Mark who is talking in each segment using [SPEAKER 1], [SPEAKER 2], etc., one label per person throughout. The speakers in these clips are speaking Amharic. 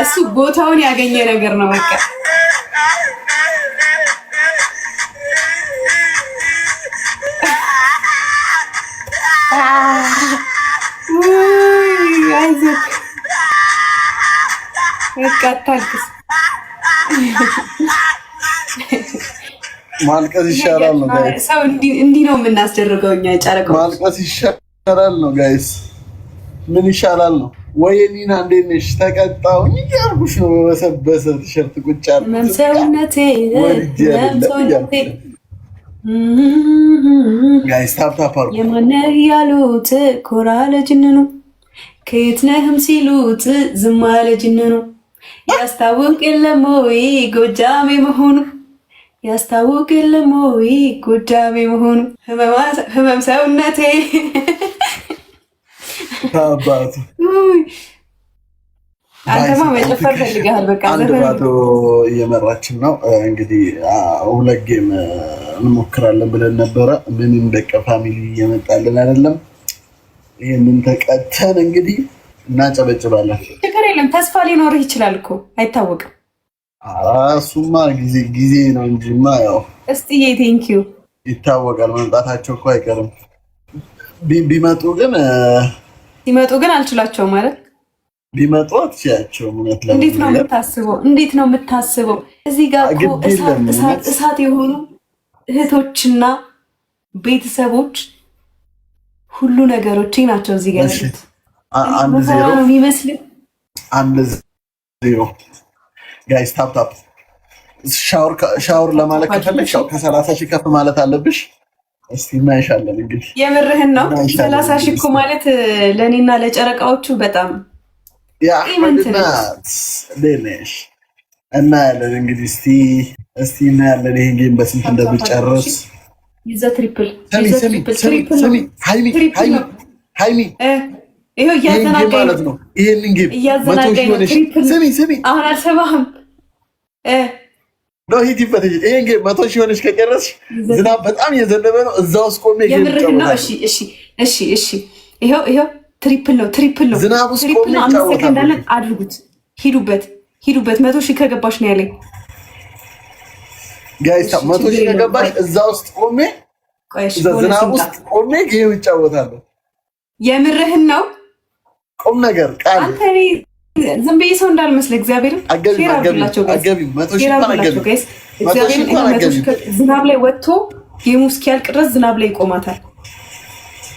[SPEAKER 1] እሱ ቦታውን ያገኘ ነገር ነው በቃ። አይዞህ በቃ አታልቅስ።
[SPEAKER 2] ማልቀስ ይሻላል ነው ጋይስ።
[SPEAKER 1] ሰው እንዲህ ነው የምናስደርገው እኛ ጨረቃው።
[SPEAKER 2] ማልቀስ ይሻላል ነው ጋይስ። ምን ይሻላል ነው ወይ? ኒና እንዴት ነሽ? ተቀጣው እያልኩሽ ነው በበሰበሰ ቲሸርት ቁጭ አለ
[SPEAKER 1] መምሰውነቴ
[SPEAKER 2] ጋይስ። ታፕታፕ አርጉ።
[SPEAKER 1] የማነህ ያሉት ኮራ ለጅንኑ ከየት ነህም ሲሉት ዝም አለ ጅንኑ ያስታውቅ የለም ወይ ጎጃሜ መሆኑ ያስታውቅ የለም ወይ ጎጃሜ መሆኑ ህመም ሰውነቴ
[SPEAKER 2] ታባቱ
[SPEAKER 1] አንተማ መጨፈር ፈልገሃል። በቃ
[SPEAKER 2] አንድ ባዶ እየመራችን ነው እንግዲህ። ሁለት ጌም እንሞክራለን ብለን ነበረ። ምንም በቃ ፋሚሊ እየመጣልን አይደለም። ይሄንን ተቀተን እንግዲህ እናጨበጭባለን።
[SPEAKER 1] ችግር የለም። ተስፋ ሊኖርህ ይችላል እኮ አይታወቅም።
[SPEAKER 2] እሱማ ጊዜ ነው እንጂማ ያው
[SPEAKER 1] እስቲ ቴንኪው
[SPEAKER 2] ይታወቃል። መምጣታቸው እኮ አይቀርም። ቢመጡ ግን
[SPEAKER 1] ሲመጡ ግን አልችላቸውም ማለት
[SPEAKER 2] ቢመጡ አትችያቸው።
[SPEAKER 1] እንዴት ነው የምታስበው? እንዴት ነው የምታስበው? እዚህ ጋር እኮ እሳት የሆኑ እህቶችና ቤተሰቦች ሁሉ ነገሮች ናቸው እዚህ ጋር ያሉት።
[SPEAKER 2] አንድ ዜሮ
[SPEAKER 1] ነው የሚመስል።
[SPEAKER 2] አንድ ዜሮ ጋይስ። ታፕ ሻወር ለማለት ከፈለግሽ ከ30 ሺህ ከፍ ማለት አለብሽ። እስቲ እናይሻለን እንግዲህ። የምርህን ነው? 30 ሺህ እኮ ማለት ለእኔና ለጨረቃዎቹ በጣም ያመንትነሽ እናያለን እንግዲህ። እስቲ እናያለን ይሄን ጌም በስንት እንደምጨርስ።
[SPEAKER 1] ይዘ ትሪፕል
[SPEAKER 2] ሃይሚ
[SPEAKER 1] ይሄው እያዘናጋኝ
[SPEAKER 2] ማለት ነው። ይሄንን ጌም 100 ሺህ ሆነሽ ስሚ
[SPEAKER 1] አሁን አልሰማህም
[SPEAKER 2] ነው ሂጂበት። ይሄን ጌም 100 ሺህ ሆነሽ ከጨረስሽ ዝናብ በጣም እየዘነበ ነው። እዛው ውስጥ ቆሜ ጌም
[SPEAKER 1] ነው። እሺ ይሄው ትሪፕል ነው።
[SPEAKER 2] ዝናብ ውስጥ ቆሜ
[SPEAKER 1] 5 ሰከንድ አለን። አድርጉት። ሂዱበት 100 ሺህ ከገባሽ ነው ያለኝ
[SPEAKER 2] ጋይስ። 100 ሺህ ከገባሽ እዛ ውስጥ ቆሜ ዝናብ ውስጥ ቆሜ ጌም እጫወታለሁ።
[SPEAKER 1] የምርህን ነው?
[SPEAKER 2] ቁም ነገር ቃል
[SPEAKER 1] አንተ ዝም ብዬ ሰው እንዳልመስልህ እግዚአብሔርን ዝናብ ላይ ወጥቶ ጌሙ እስኪያልቅ ድረስ ዝናብ ላይ ይቆማታል።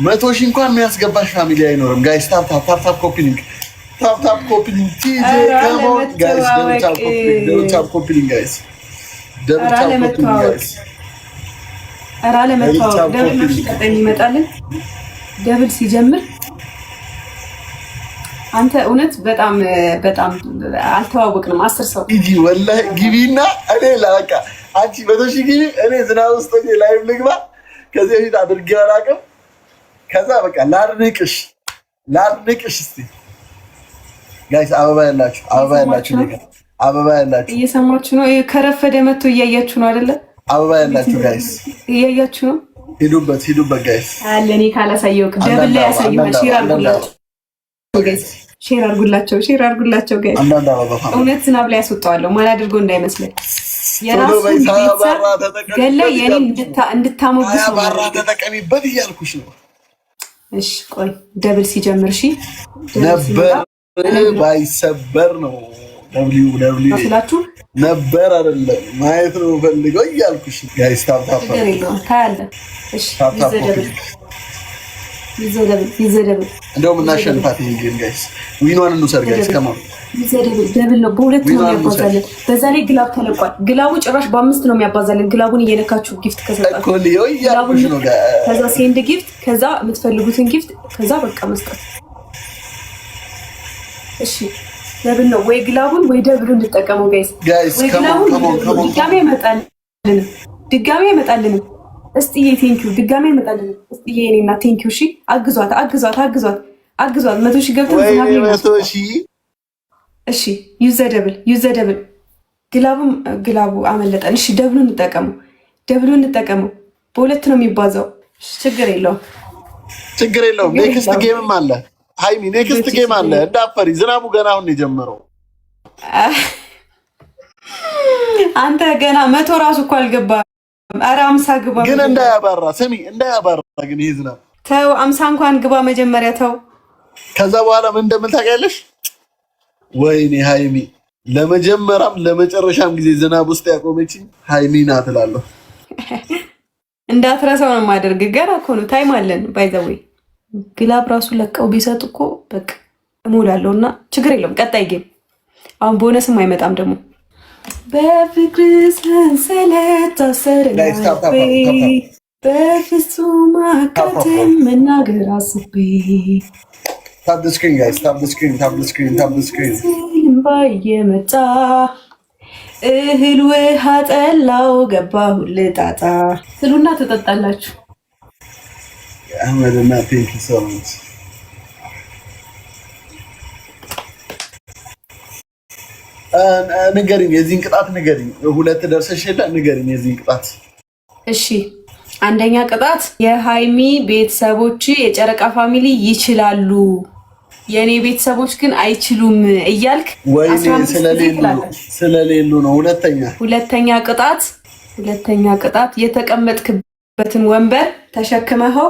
[SPEAKER 2] 100 ሺህ እንኳን የሚያስገባሽ ፋሚሊ አይኖርም ጋይስ። ታፕ ኮፒሊንግ ቲጄ ከሞን ጋይስ። ደብል ታፕ ኮፒሊንግ ጋይስ። ደብል
[SPEAKER 1] ይመጣልን። ደብል ሲጀምር አንተ እውነት በጣም አልተዋወቅንም። 10 ሰው
[SPEAKER 2] ሂጂ ወላሂ ግቢና እኔ ላቃ አንቺ 100 ሺህ ግቢ። እኔ ዝናብ ውስጥ ላይቭ ልግባ። ከዚህ በፊት አድርጌው አላውቅም። ከዛ በቃ ላድንቅሽ እስቲ ጋይስ። አበባ ያላችሁ
[SPEAKER 1] እየሰማችሁ ነው። ከረፈደ መጥቶ እያያችሁ ነው አይደለ?
[SPEAKER 2] አበባ ያላችሁ ጋይስ
[SPEAKER 1] እያያችሁ ነው።
[SPEAKER 2] ሂዱበት ጋይስ።
[SPEAKER 1] አለ እኔ ካላሳየው ደብል ላይ ያሳየዋል። ሼር አድርጉላቸው ጋይስ። እውነት ዝናብ ላይ ያስወጣዋለሁ። ማን አድርጎ እንዳይመስለኝ የራሱ ገለ የኔ እንድታሞግስ ነው።
[SPEAKER 2] ባራ ተጠቀሚበት እያልኩሽ ነው።
[SPEAKER 1] እሺ ቆይ ደብል ሲጀምር
[SPEAKER 2] ነበር ባይሰበር ነው ደብሊው
[SPEAKER 1] ስላችሁ
[SPEAKER 2] ነበር አይደለም ማየት ነው ፈልገው እያልኩሽ ጋይስ። ታፕ
[SPEAKER 1] ታያለ። እሺ ይዘደብል
[SPEAKER 2] እንደውም እናሸንፋት ይሄን ጌም ጋይስ። ዊኗን እንውሰድ ጋይስ። ከማን
[SPEAKER 1] ደብል ነው? በሁለት ነው የሚያባዛልን። በዛ ላይ ግላብ ተለቋል። ግላቡ ጭራሽ በ5 ነው የሚያባዛልን። ግላቡን እየነካችሁ ጊፍት ከሰጣችሁ ከዛ ሴንድ ጊፍት፣ ከዛ የምትፈልጉትን ጊፍት፣ ከዛ በቃ መስጠት። እሺ ደብል ነው ወይ ግላቡን ወይ ደብሉን እንጠቀመው ጋይስ። ወይ ግላቡን ድጋሜ አይመጣልንም። እስጥዬ ቴንኪው ድጋሜ አይመጣልንም። እስጥዬ እኔና ቴንኪው። እሺ አግዟት 100 ሺህ ገብተን ዝናብ ላይ
[SPEAKER 2] 100 ሺህ።
[SPEAKER 1] እሺ ዩዘደብል ግላቡ አመለጠን። እሺ ደብሉን እንጠቀመው። በሁለት ነው የሚባዛው። ችግር የለውም።
[SPEAKER 2] ችግር የለውም። ኔክስት ጌምም አለ ሃይሚ፣ ኔክስት ጌም አለ። እንዳፈሪ ዝናቡ ገና አሁን የጀመረው።
[SPEAKER 1] አንተ ገና 100 ራሱ እኮ አልገባም። ኧረ 50 ግባ
[SPEAKER 2] ግን እንዳያባራ፣ ስሚ እንዳያባራ። ግን ይሄ ዝናብ
[SPEAKER 1] ተው፣ 50 እንኳን ግባ መጀመሪያ ተው።
[SPEAKER 2] ከዛ በኋላ ምን እንደምን ታውቂያለሽ? ወይኔ ሃይሚ ለመጀመሪያም ለመጨረሻም ጊዜ ዝናብ ውስጥ ያቆመችኝ ሃይሚ ናት እላለሁ።
[SPEAKER 1] እንዳትረሳው ነው የማደርግ። ገና እኮ ነው ታይም አለን። ባይዘዌ ግላብ ራሱ ለቀው ቢሰጥ እኮ በቃ እሞላለሁ እና ችግር የለውም። ቀጣይ ጌም አሁን ቦነስም አይመጣም ደግሞ በፍቅር ሰንሰለት ታሰረና በፍጹም አቃተኝ መናገር አስቤ
[SPEAKER 2] ታፕ ዘ ስክሪን ጋይስ ታፕ ዘ ስክሪን ታፕ ዘ ስክሪን ታፕ ዘ ስክሪን
[SPEAKER 1] ባየመጣ እህል ውሃ ጠላው ገባሁ ልጣጣ ትሉና ትጠጣላችሁ።
[SPEAKER 2] አህመድና ቴንክ ዩ ሶ ማች ንገሪኝ፣ የዚህን ቅጣት ንገሪኝ። 2 ደርሰሽ የለ ንገሪኝ የዚህን ቅጣት።
[SPEAKER 1] እሺ አንደኛ ቅጣት የሃይሚ ቤተሰቦች የጨረቃ ፋሚሊ ይችላሉ፣ የኔ ቤተሰቦች ግን አይችሉም እያልክ
[SPEAKER 2] ወይኔ ስለሌሉ ነው።
[SPEAKER 1] ሁለተኛ ቅጣት የተቀመጥክበትን ወንበር ተሸክመኸው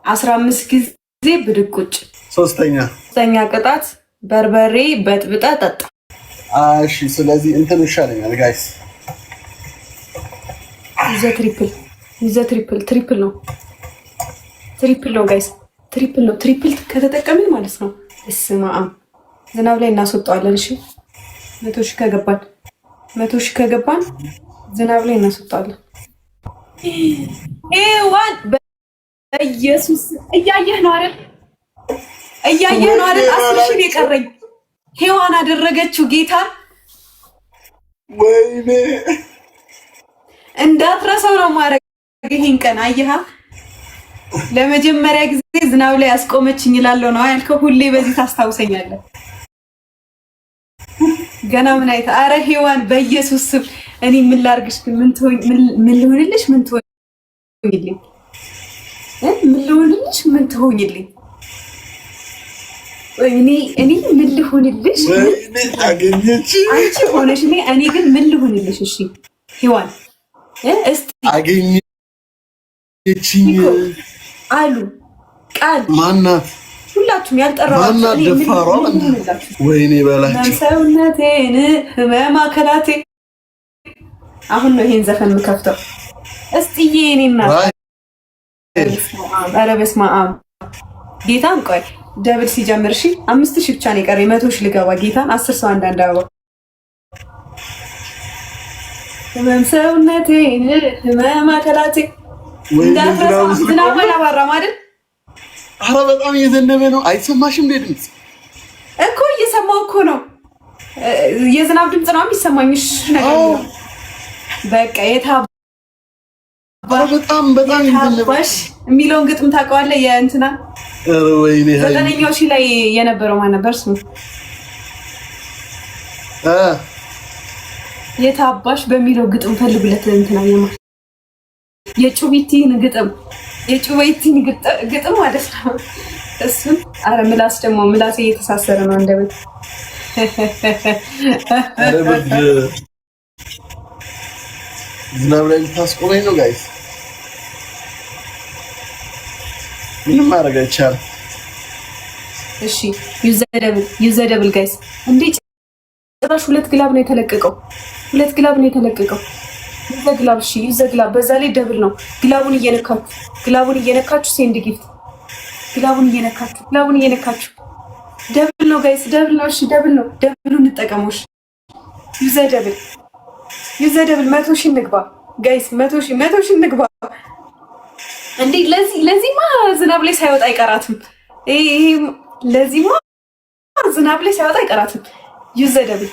[SPEAKER 1] 15 ጊዜ ብድግ ቁጭ። ሶስተኛ ቅጣት በርበሬ በጥብጠ ጠጣ።
[SPEAKER 2] እሺ ስለዚህ እንትን ይሻለኛል ጋይስ። ትሪፕል ነው ጋይስ፣ ትሪፕል ከተጠቀምን ማለት ነው። እስማ ዝናብ ላይ እናስወጣዋለን። እሺ 100 ሺህ ከገባን ዝናብ ላይ እናስወጣዋለን። ዋን በኢየሱስ እያየህ ነው አይደል? 10 ሺህ የቀረኝ ሄዋን አደረገችው ጌታ። ወይኔ
[SPEAKER 1] እንዳትረሳው ነው ማረግ። ይሄን ቀን አየሃ፣ ለመጀመሪያ ጊዜ ዝናብ ላይ ያስቆመችኝ እላለሁ ነው ያልከው። ሁሌ በዚህ ታስታውሰኛለህ። ገና ምን አይታ። አረ ሄዋን በኢየሱስ ስም እኔ ምን ላርግሽ? ምን ልሆንልሽ? ምን ትሆኝልኝ? ምን ትሆኝልኝ? እኔ ምን ልሆንልሽ? አንቺ ሆነሽ እኔ ግን ምን ልሆንልሽ? እሺ ሄዋን እስቲ
[SPEAKER 2] አገኘችኝ
[SPEAKER 1] አሉ ቃል
[SPEAKER 2] ማናት?
[SPEAKER 1] ሁላችሁም ያልጠራችሁ
[SPEAKER 2] እኔ ምን ልሆንላችሁ? ወይኔ በላችሁ
[SPEAKER 1] ሰውነቴን ህመም አከላቴ። አሁን ነው ይሄን ዘፈን የምከፍተው። እስቲ የኔና ኧረ በስመ አብ ጌታን ቆይ ደብል ሲጀምር 5000 ብቻ ነው የቀረኝ። 100 ሺህ ልገባ ጌታን 10 ሰው አንዳንድ አበባ ህመም ሰውነቴን ህመም አከላቴ። ዝናብ አላባራም አይደል?
[SPEAKER 2] ኧረ በጣም እየዘነበ ነው። አይሰማሽም? ድምፅ
[SPEAKER 1] እኮ እየሰማሁ እኮ ነው። የዝናብ ድምፅ ነው የሚሰማኝ። ነገር ነው በቃ
[SPEAKER 2] በጣም
[SPEAKER 1] የታባሽ የሚለውን ግጥም ታውቀዋለህ? የእንትና
[SPEAKER 2] ወይኔ
[SPEAKER 1] 9ኛው ሺህ ላይ የነበረው ማን ነበር ስሙ? የታባሽ በሚለው ግጥም ፈልጉለት። እንትና የጩቤቲን ግጥም ማለት ነው እሱን። አረ ምላስ ደግሞ ምላሴ እየተሳሰረ ነው እንደበት።
[SPEAKER 2] ዝናብ ላይ ልታስቆመኝ ነው ጋይስ። ምንም ማድረግ አይቻልም።
[SPEAKER 1] እሺ ዩዘደብል ጋይስ። እንዴ ጭራሽ 2 ግላብ ነው የተለቀቀው። ዩዘግላብ። እሺ ዩዘግላብ። በዛ ላይ ደብል ነው። ግላቡን እየነካችሁ ሴንድ ጊፍት። ግላቡን እየነካችሁ ደብል ነው ጋይስ፣ ደብል ነው። እሺ ደብል ነው። ደብሉን እንጠቀመው። እሺ ዩዘደብል 100 ሺህ እንግባ ጋይስ፣ 100 ሺህ እንግባ። እንዴ ለዚህማ ዝናብ ላይ ሳይወጣ አይቀራትም። ለዚህማ ዝናብ ላይ ሳይወጣ አይቀራትም። ዩዘደብል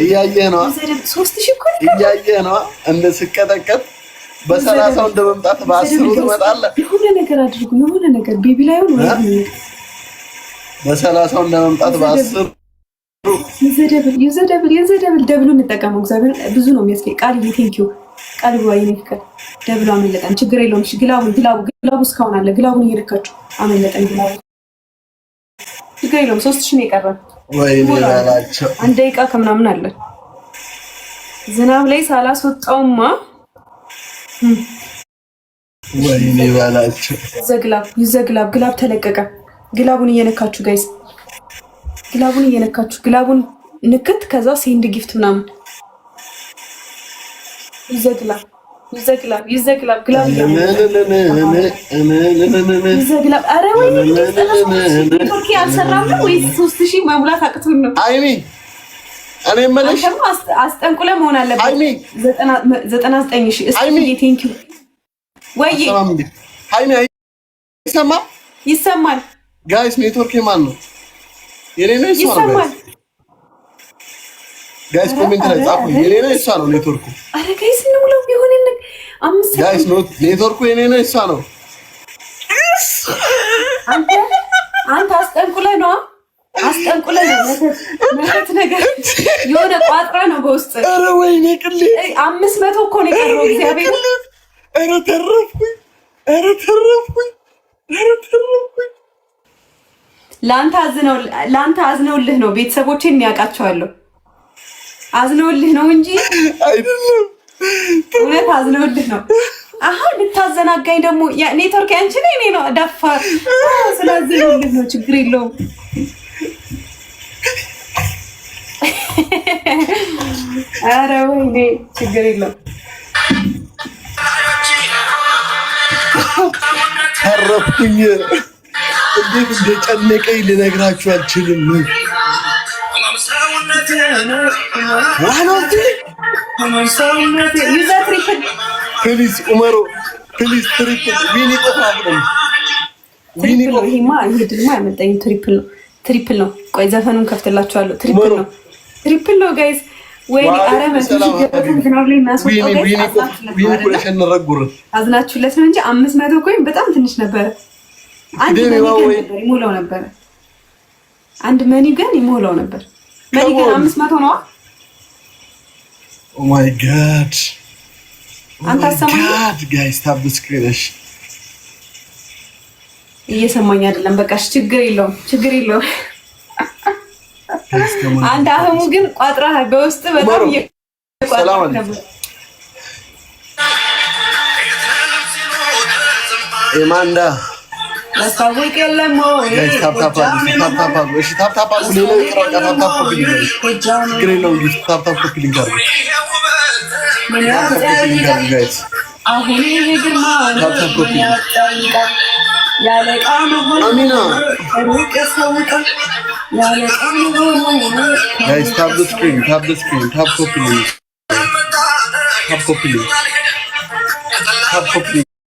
[SPEAKER 2] እያየህ ነዋ።
[SPEAKER 1] 3000 እኮ
[SPEAKER 2] እያየህ ነዋ። እንደ ስቀጠቀጥ በ30 እንደ መምጣት በ10 ትመጣለህ።
[SPEAKER 1] የሆነ ነገር አድርጉ። የሆነ ነገር ቤቢ ላይ ሆነ
[SPEAKER 2] በ30 እንደ መምጣት በ10
[SPEAKER 1] ዩዘደብል ደብሉን እንጠቀመው። እግዚአብሔር ብዙ ነው የሚያስገኝ ቃል። ቴንኪው ቀልብ ወይኔ ፍቅር ደብሎ አመለጠን። ችግር የለውም። እሺ ግላቡ እስካሁን አለ። ግላቡን እየነካችሁ አመለጠን። ግላቡ ችግር የለውም። 3000 ነው የቀረን።
[SPEAKER 2] ወይኔ ባላቸው
[SPEAKER 1] 1 ደቂቃ ከምናምን አለ። ዝናብ ላይ ሳላስወጣውማ
[SPEAKER 2] ወይኔ ባላቸው
[SPEAKER 1] ይዘግላብ ግላብ ተለቀቀ። ግላቡን እየነካችሁ ጋይስ፣ ግላቡን እየነካችሁ ግላቡን ንክት፣ ከዛ ሴንድ ጊፍት ምናምን ይዘግላብ ግላብ ይዘግላብ። ኧረ ወይኔ ቱርኪ አልሰራም ነው ወይስ 3000 መሙላት አቅቶን ነው?
[SPEAKER 2] አይሚ እኔ መለሽ
[SPEAKER 1] አስጠንቁለ መሆን አለበት። 99000 እስኪ ቴንክ ዩ ወይ
[SPEAKER 2] አይሚ
[SPEAKER 1] ይሰማል
[SPEAKER 2] ጋይስ። ኔትወርክ የማን ነው? የኔ ነው
[SPEAKER 1] ይሰማል
[SPEAKER 2] ጋይስ። ኮሜንት ላይ ጻፉ። የኔ ነው እሷ ነው ኔትወርኩ?
[SPEAKER 1] አረ ጋይስ እንሙላው ቢሆን
[SPEAKER 2] ጋይስ ኔትወርኩ የኔ ነው እሷ ነው?
[SPEAKER 1] አንተ አስጠንቁለህ ነው መተት ነገር የሆነ ቋጥራ ነው በውስጥ።
[SPEAKER 2] አረ ወይኔ ቅሌ
[SPEAKER 1] 500 እኮ ነው የቀረው። እግዚአብሔር
[SPEAKER 2] አረ ተረፍኩኝ።
[SPEAKER 1] ለአንተ አዝነውልህ ነው። ቤተሰቦቼን ያውቃቸዋለሁ። አዝነውልህ ነው እንጂ
[SPEAKER 2] አይደለም።
[SPEAKER 1] እውነት አዝነውልህ ነው። አሁን ልታዘናጋኝ ደግሞ ኔትወርክ ያንቺ ነው እኔ ነው ደፋር። ስላዘነውልህ ነው። ችግር የለውም። ኧረ ወይኔ ችግር የለውም።
[SPEAKER 2] ተረፍኩኝ። እንዴት እንደጨነቀኝ ልነግራችሁ አልችልም። ፕሊዝ ኡመሮ ፕሊዝ ትሪፕል ዊኒ ቆፋፍረን
[SPEAKER 1] ይሄማ ይሄ ድልማ ያመጣኝ ትሪፕል ነው። ቆይ ዘፈኑን ከፍትላችኋለሁ። ትሪፕል ነው ጋይስ። ወይ አረ አዝናችሁለት ነው እንጂ 500 ኮይን በጣም ትንሽ ነበረ። አንድ ይሞላው ነበር። አንድ መኒ ግን ይሞላው ነበር። መኒ ግን 500 ነው።
[SPEAKER 2] ኦ ማይ ጋድ
[SPEAKER 1] አንተ አሰማኝ
[SPEAKER 2] ጋይስ። ታብ ስክሪንሽ
[SPEAKER 1] እየሰማኝ አይደለም። በቃ ችግር የለውም። አንድ አህሙ ግን ቋጥራ በውስጥ በጣም
[SPEAKER 2] ሰላም አለይኩም ኤማንዳ
[SPEAKER 1] ማስታወቅ የለም ወይ
[SPEAKER 2] ታፕታፕ እሺ ታፕታፕ ሌላው ይቀራል። ታፕታፕ ኮፒ ችግር የለውም። ታፕታፕ ኮፒ ሊንክ አድርጉ። ጋይስ
[SPEAKER 1] አሁን ይሄ ግርማ
[SPEAKER 2] ታፕታፕ ኮፒ
[SPEAKER 1] ያለቃ መሆን
[SPEAKER 2] አሚና
[SPEAKER 1] ሩቅ ያስታውቃ ያለቃ መሆን
[SPEAKER 2] ጋይስ ታፕ ስክሪን ታፕ ኮፒ ሊንክ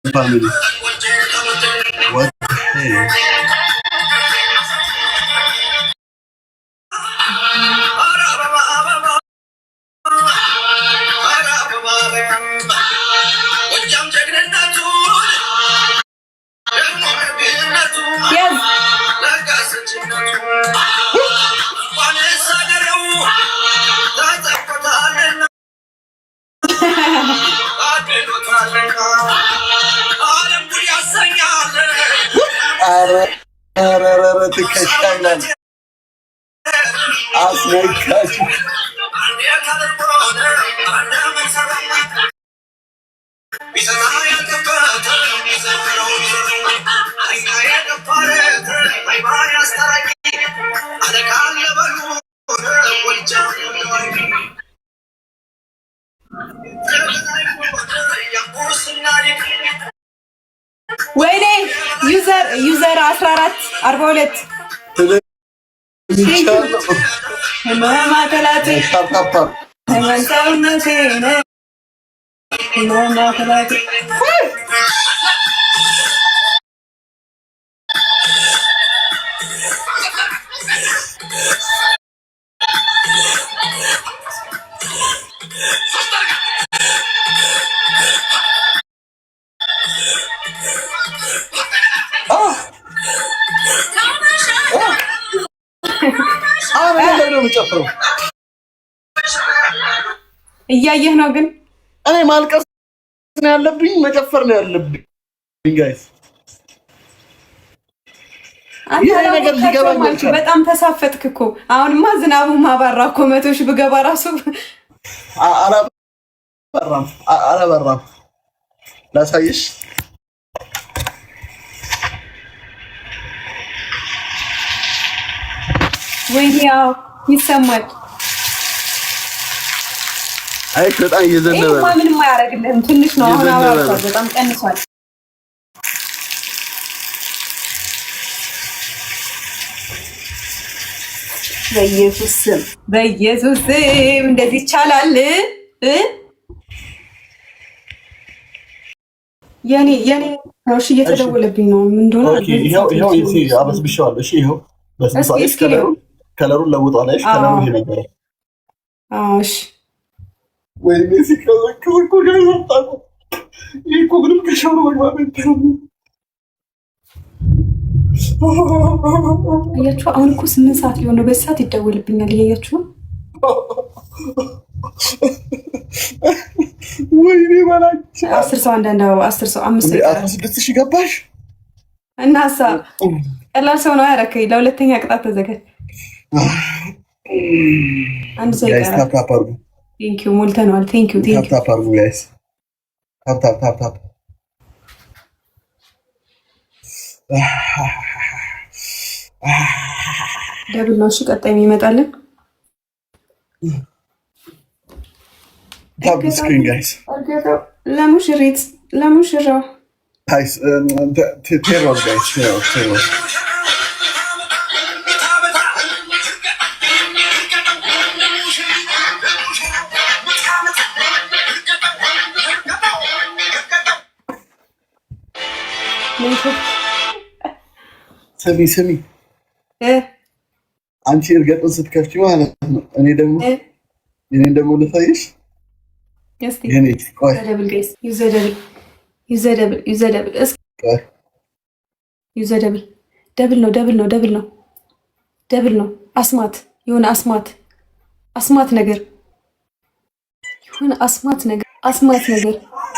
[SPEAKER 2] ፋሚሊ what the hell ኧረ ትከሻይናል አስነካሽ።
[SPEAKER 1] ወይኔ ዩዘር 1442 ማከላቴ እያየህ ነው ግን
[SPEAKER 2] እኔ ማልቀስ ነው ያለብኝ መጨፈር ነው ያለብኝ ጋይስ
[SPEAKER 1] በጣም ተሳፈጥክ እኮ አሁንማ ዝናቡ ማባራ እኮ 100 ሺህ ብገባ ራሱ
[SPEAKER 2] አላበራም ላሳይሽ
[SPEAKER 1] ወይኔው ይሰማል
[SPEAKER 2] አይ በጣም እየዘነበ ነው
[SPEAKER 1] ምንም አያደርግልህም ትንሽ ነው አሁን አባርቷል በጣም ቀንሷል በኢየሱስ እንደዚህ ይቻላል የኔ ነው እሺ እየተደወለብኝ ነው ምን እንደሆነ
[SPEAKER 2] ኦኬ ይሄው እሺ አበስብሻለሁ እሺ ይሄው በስብሳለሽ ከለሩን ለውጣለሽ ከለሩ ይሄ ነበር
[SPEAKER 1] እሺ
[SPEAKER 2] ወይ ሜሲ ከዘከርኩ ጋር ይወጣው ይሄ ምንም ከሻው መግባባት
[SPEAKER 1] አያችሁ አሁን እኮ 8 ሰዓት ሊሆን ነው በሰዓት ይደውልብኛል እያያችሁ
[SPEAKER 2] ወይኔ ባላች
[SPEAKER 1] 10 ሰው አንዳንድ 10 ሰው 5
[SPEAKER 2] 16 ሺህ ገባሽ
[SPEAKER 1] እናሳ ቀላል ሰው ነው ያረከኝ ለሁለተኛ ቅጣት ተዘጋጅ አንድ ሰው ይቀራል ቴንክ ዩ ሞልተናል ቴንክ ዩ
[SPEAKER 2] ታፕ አድርጉ ጋይስ ታፕ
[SPEAKER 1] ደብል ነው እሺ ቀጣይ የሚመጣልን
[SPEAKER 2] ታፕ ስክሪን ጋይስ
[SPEAKER 1] ለሙሽራው
[SPEAKER 2] ጋይስ ቴሮር ጋይስ ቴሮር ስሚ አንቺ እርገጡን ስትከፍቺ ማለት ነው እኔ ደግሞ ልታይሽ የኔ ቆይ
[SPEAKER 1] ደብል ነው አስማት የሆነ አስማት ነገር